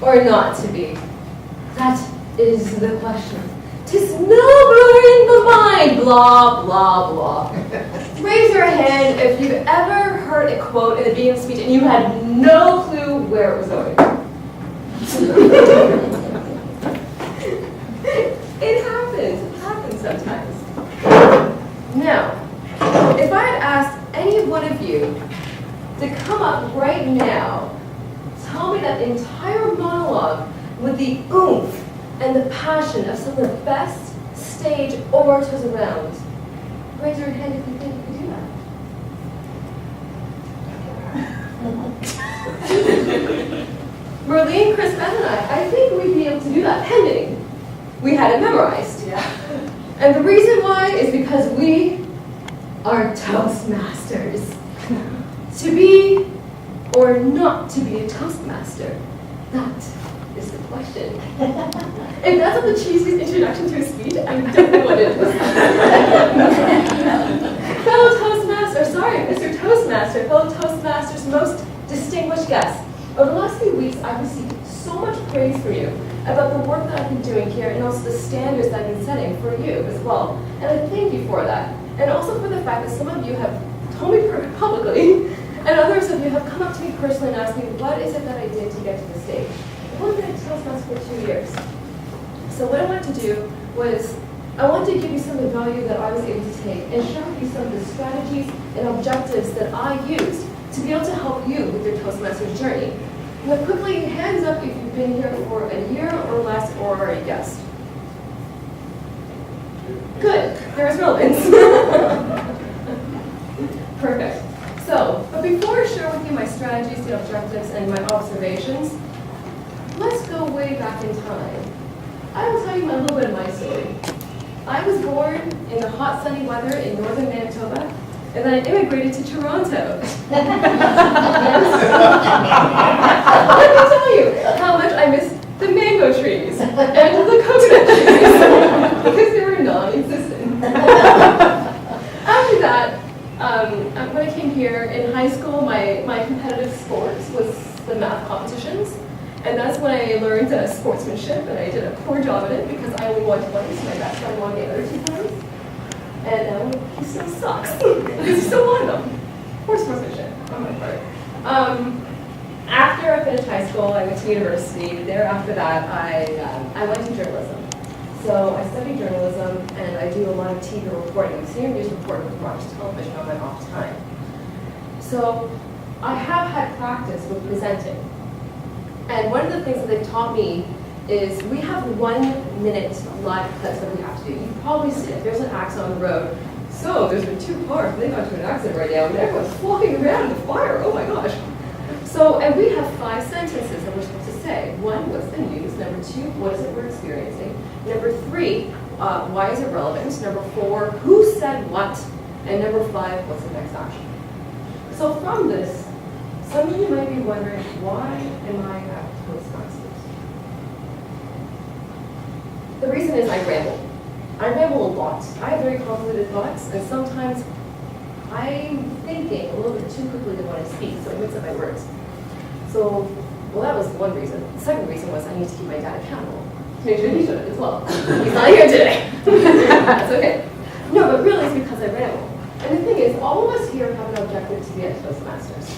or not to be? That is the question. 'Tis nobler in the mind, blah, blah, blah. Raise your hand if you've ever heard a quote in the beginning of a speech and you had no clue where it was going. It happens sometimes. Now, if I had asked any one of you to come up right now, tell me that entire monologue with the oomph and the passion of some of the best stage orators around. Raise your hand if you think you could do that. Marlene, Chris, Ben, and I think we'd be able to do that, pending we had it memorized. Yeah. And the reason why is because we are Toastmasters. To be or not to be a Toastmaster, that is the question. If that's not the cheesiest introduction to a speech, I don't know what it is. Fellow Toastmaster, sorry, Mr. Toastmaster, fellow Toastmasters, most distinguished guests. Over the last few weeks, I've received so much praise from you about the work that I've been doing here and also the standards that I've been setting for you as well. And I thank you for that. And also for the fact that some of you have told me publicly, and others of you have come up to me personally and asked me, what is it that I did to get to the stage? I've only been a Toastmaster for 2 years. So what I wanted to do was, I wanted to give you some of the value that I was able to take and share with you some of the strategies and objectives that I used to be able to help you with your Toastmasters journey. Now quickly, hands up if you've been here for a year or less or are a guest. Good, there is relevance. Perfect. So, but before I share with you my strategies, the objectives, and my observations, let's go way back in time. I will tell you a little bit of my story. I was born in the hot sunny weather in northern Manitoba, and then I immigrated to Toronto. Let me tell you how much I miss the mango trees and the coconut trees because they were non-existent. After that, when I came here in high school, my competitive sports was the math competitions. And that's when I learned sportsmanship, and I did a poor job at it because I only won twice. My best friend won the other 2 times. And he still sucks because he still won them. Poor sportsmanship on my part. After I finished high school, I went to university. Thereafter that, I went to journalism. So I studied journalism, and I do a lot of TV reporting, senior news reporting with Rogers Television on my off time. So I have had practice with presenting. And one of the things that they've taught me is we have 1 minute live clips that we have to do. You probably see it. There's an accident on the road. So there's been 2 cars, and they got to an accident right now, and everyone's flocking around in the fire. Oh my gosh. So, and we have 5 sentences that we're supposed to say. 1, what's the news? Number 2, what is it we're experiencing? Number 3, why is it relevant? Number 4, who said what? And number 5, what's the next action? So from this, some of you might be wondering, why am I at Toastmasters? The reason is I ramble. I ramble a lot. I have very convoluted thoughts, and sometimes I'm thinking a little bit too quickly to want to speak, so I mix up my words. So, well, that was one reason. The second reason was I need to keep my dad accountable. To make sure he should as well. He's not here today. That's okay. No, but really it's because I ramble. And the thing is, all of us here have an objective to be at Toastmasters.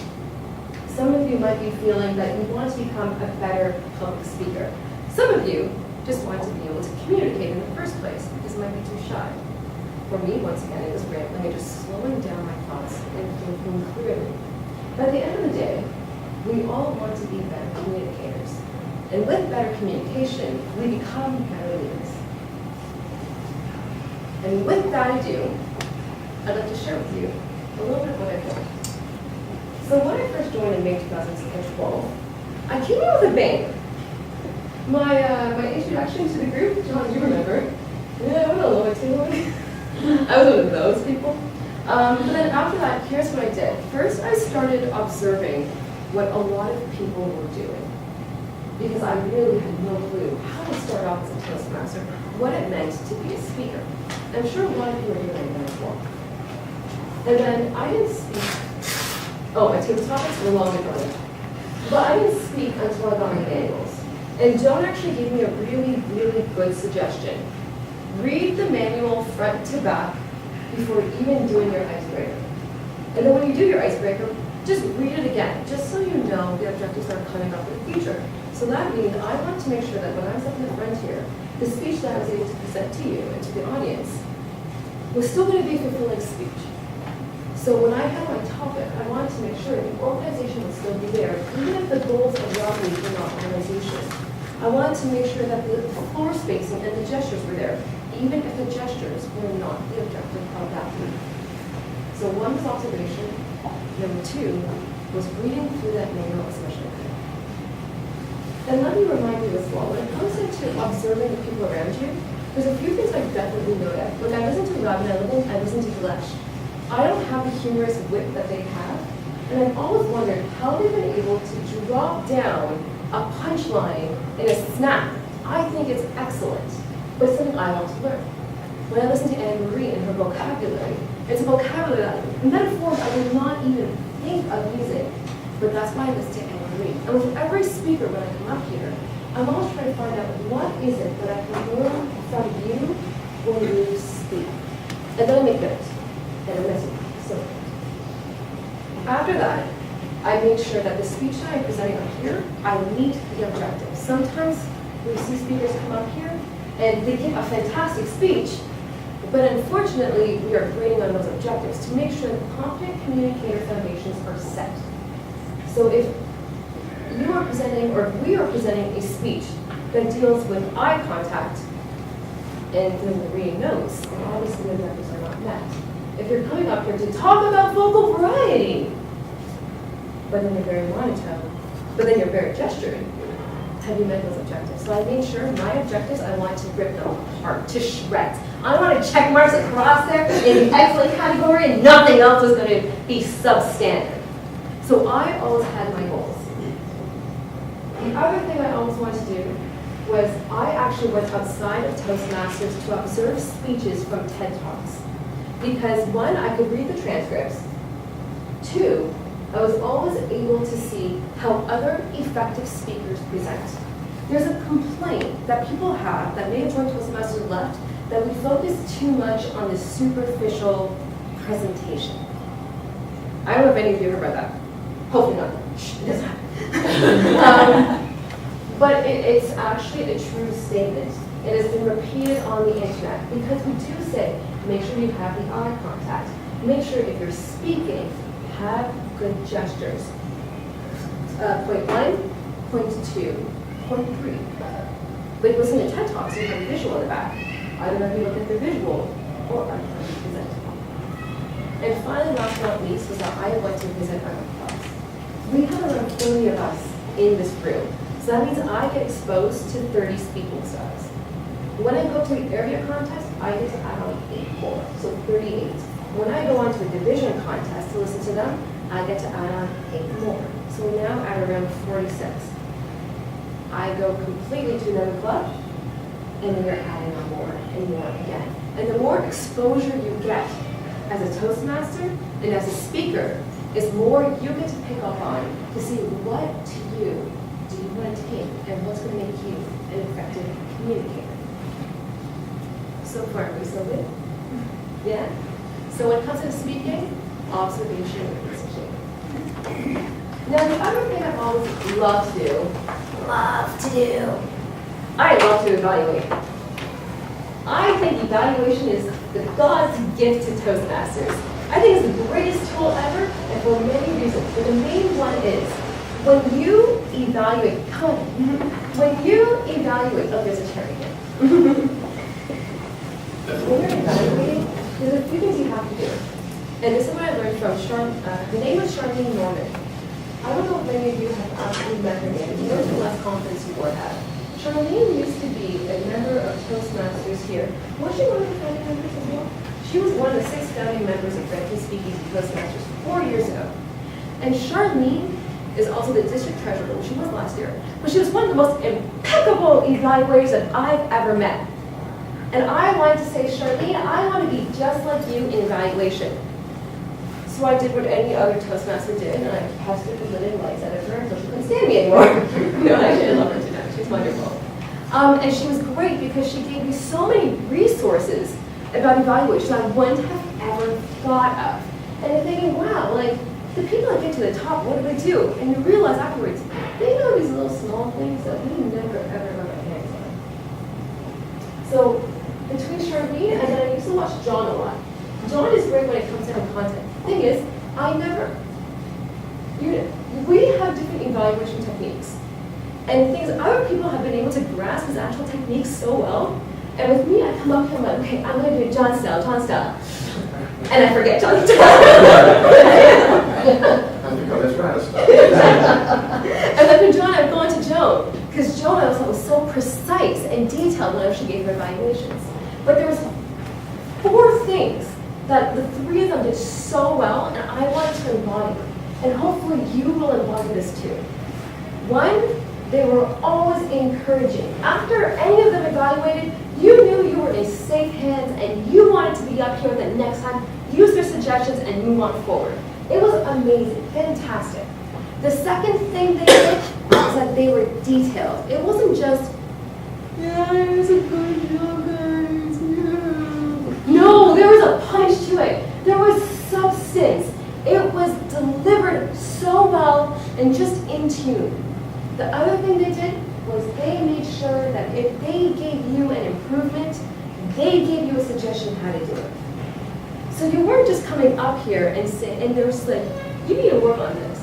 Some of you might be feeling that you want to become a better public speaker. Some of you just want to be able to communicate in the first place because you might be too shy. For me, once again, it was rambling and just slowing down my thoughts and thinking clearly. But at the end of the day, we all want to be better communicators. And with better communication, we become better leaders. And with that ado, I'd like to share with you a little bit of what I've done. So when I first joined in May 2012, I came in with a bang. My introduction to the group, John, do you remember? Yeah, I don't know what too long. I was one of those people. But then after that, here's what I did. First, I started observing what a lot of people were doing. Because I really had no clue how to start off as a Toastmaster, what it meant to be a speaker. I'm sure a lot of you are doing that as well. And then I didn't speak. Oh, my table topics were long ago. But I didn't speak until I got my manuals. And Joan actually gave me a really, really good suggestion. Read the manual front to back before even doing your icebreaker. And then when you do your icebreaker, just read it again, just so you know the objectives that are coming up in the future. So that means I want to make sure that when I was up in the front here, the speech that I was able to present to you and to the audience was still going to be a fulfilling speech. So when I had my topic, I wanted to make sure the organization would still be there, even if the goals of the outreach were not organization. I wanted to make sure that the floor spacing and the gestures were there, even if the gestures were not the objective of that week. So one was observation, number two was reading through that manual as much as I could. And let me remind you as well, when it comes into observing the people around you, there's a few things I definitely noted. When I listen to Radha Tailor, I listen to Dilesh. I don't have the humorous wit that they have, and I've always wondered how they've been able to drop down a punchline in a snap. I think it's excellent, but it's something I want to learn. When I listen to Anne Marie and her vocabulary, it's a vocabulary that metaphors I would not even think of using, but that's why I listen to Anne Marie. And with every speaker when I come up here, I'm always trying to find out what is it that I can learn from you when you speak. And then I make notes and a message. So after that, I make sure that the speech that I'm presenting up here, I meet the objective. Sometimes we see speakers come up here and they give a fantastic speech, but unfortunately, we are grading on those objectives to make sure that competent communicator foundations are set. So if you are presenting, or if we are presenting a speech that deals with eye contact and doing the reading notes, then obviously the objectives are not met. If you're coming up here to talk about vocal variety, but then you're very monotone, but then you're very gesturing, have you met those objectives? So I made sure my objectives, I want to rip them apart to shreds. I want to check marks across there in the excellent category, and nothing else was going to be substandard. So I always had my goals. The other thing I always wanted to do was I actually went outside of Toastmasters to observe speeches from TED Talks. Because one, I could read the transcripts. Two, I was always able to see how other effective speakers present. There's a complaint that people have that may have joined Toastmasters and left, that we focus too much on the superficial presentation. I don't know if any of you have read that. Hopefully not. Shh, it doesn't happen. But it's actually a true statement. It has been repeated on the internet because we do say, make sure you have the eye contact. Make sure if you're speaking, have good gestures. Point one, point two, point three. But listen to TED Talks, you have a visual in the back. I don't know if you look at the visual or how you present. And finally, last but not least, was that I went to visit other clubs. We have around 30 of us in this room. So that means I get exposed to 30 speaking styles. When I go to the area contest, I get to add on 8 more, so 38. When I go on to a division contest to listen to them, I get to add on 8 more. So we're now at around 46. I go completely to another club, and then you're adding on more and more again. And the more exposure you get as a Toastmaster and as a speaker, is more you get to pick up on to see what to you do you want to take and what's going to make you an effective communicator. So far, are we so good? Yeah? So when it comes to speaking, observation and listening. Now the other thing I've always loved to do, I love to evaluate. I think evaluation is the God's gift to Toastmasters. I think it's the greatest tool ever, and for many reasons. But the main one is, when you evaluate, when you evaluate, oh, there's a chair again. When you're evaluating, there's a few things you have to do. And this is what I learned from her name is Charlene Norman. I don't know if many of you have actually met her name. You know the less conference you would have. Charlene used to be a member of Toastmasters here. Was she one of the founding members as well? She was one of the 6 founding members of Brampton Speakeasy Toastmasters 4 years ago. And Charlene is also the district treasurer, which she was last year. But she was one of the most impeccable evaluators that I've ever met. And I wanted to say, Charlene, I want to be just like you in evaluation. So I did what any other Toastmaster did, and I pestered the Living Lights editor until she couldn't stand me anymore. No, actually, I love her to death. She's wonderful. And she was great because she gave me so many resources about evaluation I wouldn't have ever thought of. And you're thinking, wow, like, the people that get to the top, what do they do? And you realize afterwards, they know these little small things that we never, ever got our hands on. So, between Charlene and then I used to watch John a lot. John is great when it comes to having content. Thing is, we have different evaluation techniques. And things other people have been able to grasp his actual techniques so well. And with me, I come up here and I'm like, okay, I'm going to do John style. And I forget John style. And become his Radha style. And then from John, I've gone to Joan. Because Joan, I was so precise and detailed whenever she gave her evaluations. But there was 4 things that the 3 of them did so well, and I wanted to embody them. And hopefully you will embody this too. 1, they were always encouraging. After any of them evaluated, you knew you were in safe hands and you wanted to be up here the next time, use their suggestions and move on forward. It was amazing, fantastic. The second thing they did was that they were detailed. It wasn't just, yeah, it was a good job, guys. Yeah. No, there was a punch to it. There was substance. It was delivered so well and just in tune. The other thing they did was they made sure that if they gave you an improvement, they gave you a suggestion how to do it. So you weren't just coming up here and they were just like, you need to work on this.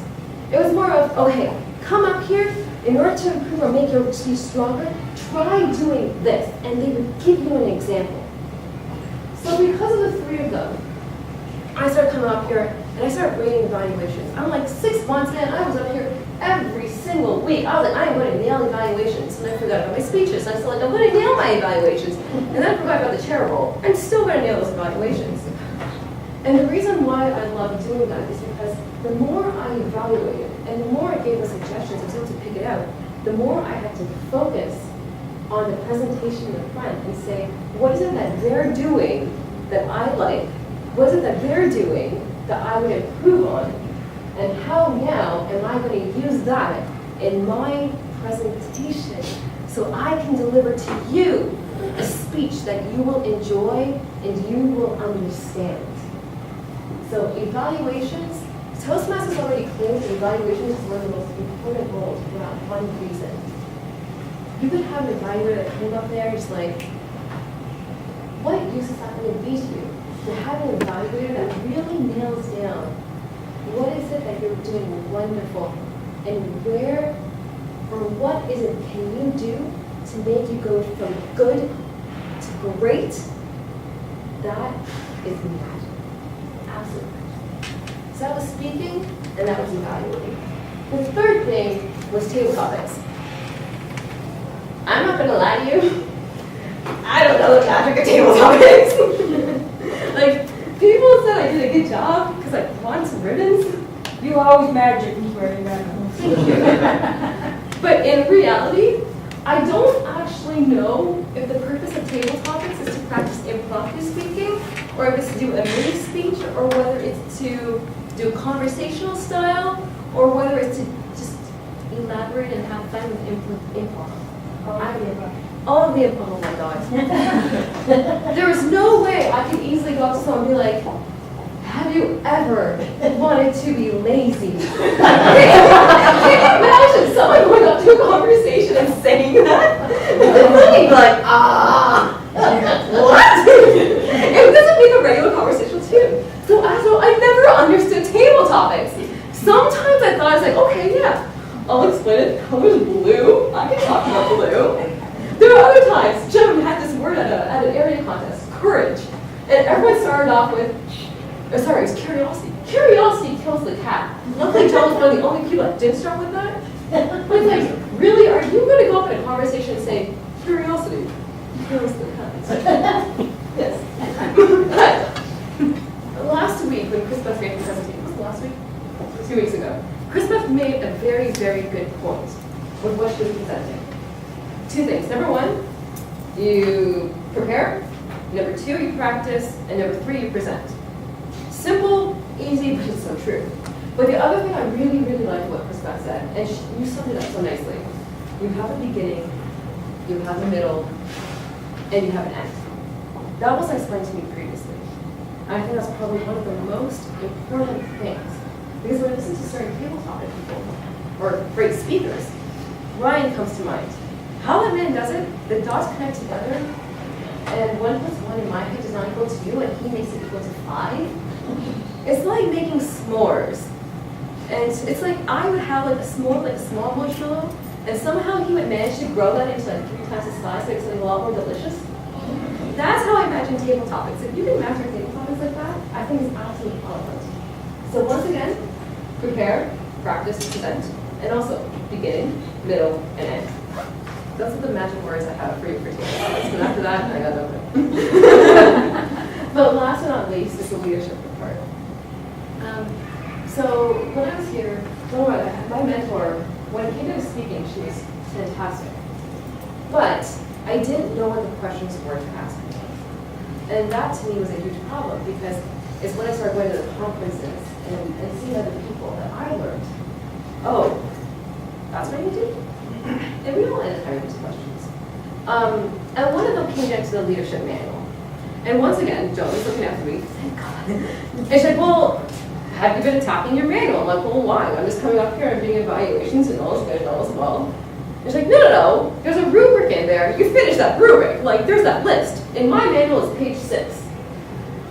It was more of, okay, come up here, in order to improve or make your speech stronger, try doing this, and they would give you an example. So because of the 3 of them, I started coming up here and I started grading evaluations. I'm like 6 months in, I was up here every single week. I was like, I'm going to nail evaluations. And I forgot about my speeches. I was like, I'm going to nail my evaluations. And then I forgot about the chair role. I'm still going to nail those evaluations. And the reason why I love doing that is because the more I evaluated and the more I gave the suggestions, I was able to pick it out, the more I had to focus on the presentation in the front and say, what is it that they're doing that I like? What is it that they're doing that I would improve on? And how now am I going to use that in my presentation so I can deliver to you a speech that you will enjoy and you will understand? So evaluations, Toastmasters already claims that evaluations is one of the most important roles for that one reason. You could have an evaluator that came up there just like, what use is that going to be to you? To have an evaluator that really nails down what is it that you're doing wonderful and where or what is it can you do to make you go from good to great? That is magic. Absolutely. So that was speaking and that was evaluating. The third thing was table topics. I'm not going to lie to you. I don't know the magic of table topics. Like, people said I did a good job because I won some ribbons. You always magic me very well. Thank you. But in reality, I don't actually know if the purpose of table topics is to practice impromptu speaking, or if it's to do a mini speech, or whether it's to do conversational style, or whether it's to just elaborate and have fun with improv. All of the above, oh my God. There was no way I could easily go up to someone and be like, have you ever wanted to be lazy? Can you imagine someone going up to a conversation and saying that? They'd be like, what? It doesn't make a regular conversation too. So I never understood table topics. Sometimes I thought, I was like, okay, yeah, I'll explain it. Color's blue. I can talk about blue. There were other times, Joan had this word at an area contest, courage. And everyone started off with, it was curiosity. Curiosity kills the cat. Luckily, Joan was one of the only people that didn't start with that. But it's like, really, are you going to go up in a conversation and say, curiosity kills the cat? Yes. But last week, when Chris Beth made the presentation, was it last week? 2 weeks ago. Chris Beth made a very, very good point with what she was presenting. 2 things. Number 1, you prepare. Number 2, you practice. And number 3, you present. Simple, easy, but it's so true. But the other thing I really, really liked what Chris Beth said, and you summed it up so nicely. You have a beginning, you have a middle, and you have an end. That was explained to me previously. I think that's probably one of the most important things. Because when I listen to certain table topic people, or great speakers, Ryan comes to mind. How that man does it, the dots connect together, and 1 plus 1 in my head does not equal to you, and he makes it equal to 5. It's like making s'mores. And it's like I would have like a s'more, like a small marshmallow, and somehow he would manage to grow that into like 3 times the size, so it's something a lot more delicious. That's how I imagine table topics. If you can imagine table topics like that, I think it's absolutely eloquent. So once again, prepare, practice, present, and also beginning, middle, and end. Those are the magic words I have for you for table topics. And after that, I got nothing. But last but not least is the leadership part. So when I was here, my mentor, when it came to speaking, she was fantastic. But I didn't know what the questions were to ask me. And that to me was a huge problem because it's when I started going to the conferences and seeing other people that I learned, oh, that's what you do? And we all ended up having these questions. And one of them came down to the leadership manual. And once again, Joey's looking after me, thank God. And she's like, well, have you been attacking your manual? I'm like, well, why? I'm just coming up here and doing evaluations and all is good and all is well. And she's like, no, there's a rubric in there. You finish that rubric. Like, there's that list. In my manual, it's page 6.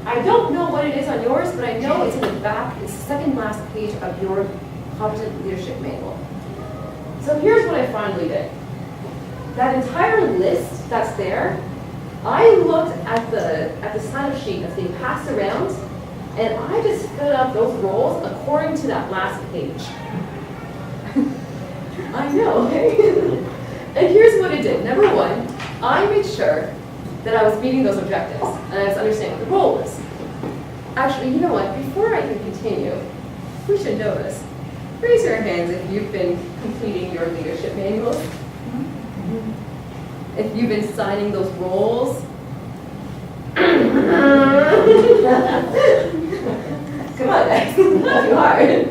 I don't know what it is on yours, but I know it's in the back. It's the second last page of your competent leadership manual. So here's what I finally did. That entire list that's there, I looked at the sign-up sheet that's being passed around, and I just filled out those roles according to that last page. I know, okay? And here's what it did. Number one, I made sure that I was meeting those objectives, and I was understanding what the role was. Actually, you know what? Before I can continue, we should know this. Raise your hands if you've been completing your leadership manuals. If you've been signing those roles. Come on, guys. Not too hard.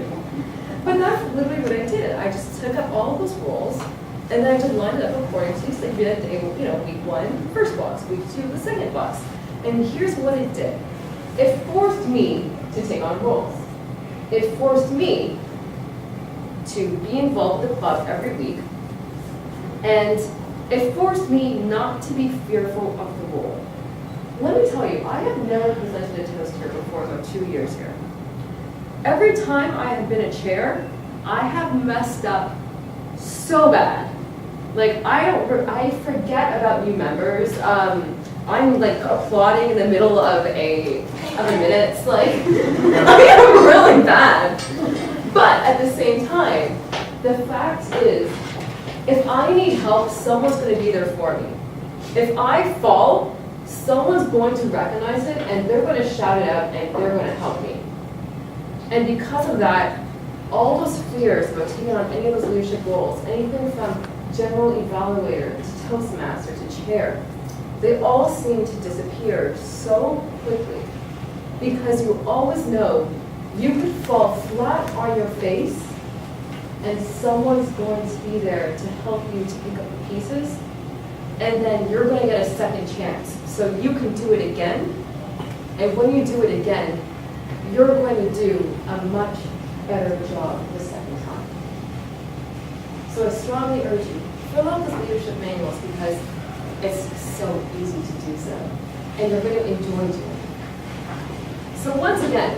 But that's literally what I did. I just took up all of those roles, and then I just lined it up according to, so you did, week 1, first box, week 2, the second box. And here's what it did. It forced me to take on roles. It forced me to be involved with the club every week, and it forced me not to be fearful of the role. Let me tell you, I have never presented a toast here before, about 2 years here. Every time I have been a chair, I have messed up so bad. Like, I forget about new members. I'm like applauding in the middle of a minute. Like, I am really bad. But at the same time, the fact is, if I need help, someone's going to be there for me. If I fall, someone's going to recognize it, and they're going to shout it out, and they're going to help me. And because of that, all those fears about taking on any of those leadership roles, anything from general evaluator to Toastmaster to chair, they all seem to disappear so quickly because you always know you could fall flat on your face and someone's going to be there to help you to pick up the pieces, and then you're going to get a second chance. So you can do it again, and when you do it again, you're going to do a much better job the second time. So I strongly urge you, fill out those leadership manuals because it's so easy to do so, and you're going to enjoy doing it. So once again,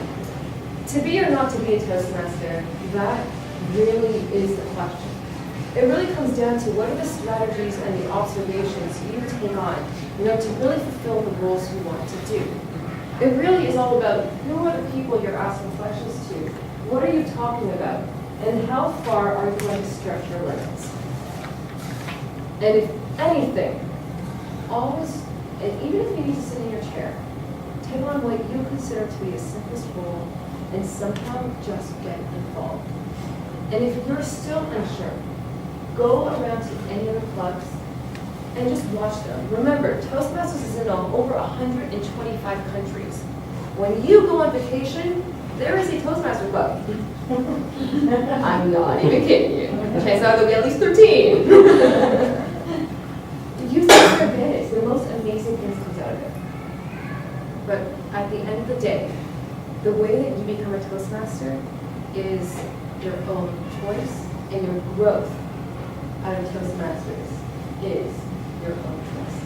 to be or not to be a Toastmaster, that really is the question. It really comes down to what are the strategies and the observations you take on, to really fulfill the roles you want to do. It really is all about who are the people you're asking questions to, what are you talking about, and how far are you going to stretch your limits. And if anything, always, and even if you need to sit in your chair, take on what you consider to be the simplest role and somehow just get involved. And if you're still unsure, go around to any of the clubs and just watch them. Remember, Toastmasters is in over 125 countries. When you go on vacation, there is a Toastmaster club. I'm not even kidding you. Chances are there'll be at least 13. Use it to your advantage. The most amazing things comes out of it. But at the end of the day, the way that you become a Toastmaster is your own choice, and your growth out of Toastmasters is your own choice.